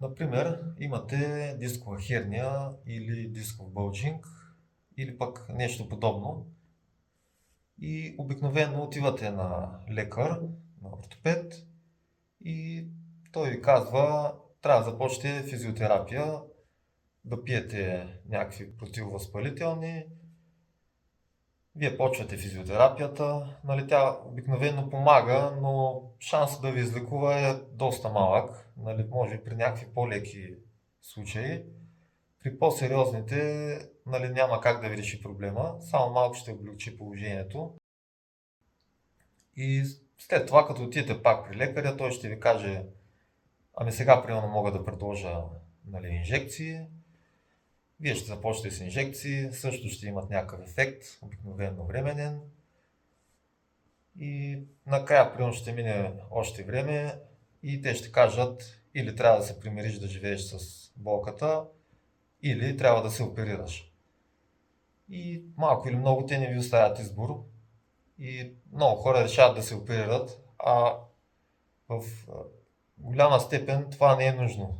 Например, имате дискова херния или дисков бълджинг или пък нещо подобно и обикновено отивате на лекар, на ортопед и той ви казва, трябва да започнете физиотерапия, да пиете някакви противовъзпалителни. Вие почвате физиотерапията, нали, тя обикновено помага, но шансът да ви излекува е доста малък, нали, може и при някакви по-леки случаи. При по-сериозните, нали, няма как да ви реши проблема, само малко ще облегчи положението. И след това, като отидете пак при лекаря, той ще ви каже, ами сега примерно мога да предложа, нали, инжекции. Вие ще започнете с инжекции, също ще имат някакъв ефект, обикновено временен. И накрая, примерно, ще мине още време и те ще кажат, или трябва да се примириш да живееш с болката, или трябва да се оперираш. И малко или много те не ви оставят избор. И много хора решават да се оперират, а в голяма степен това не е нужно.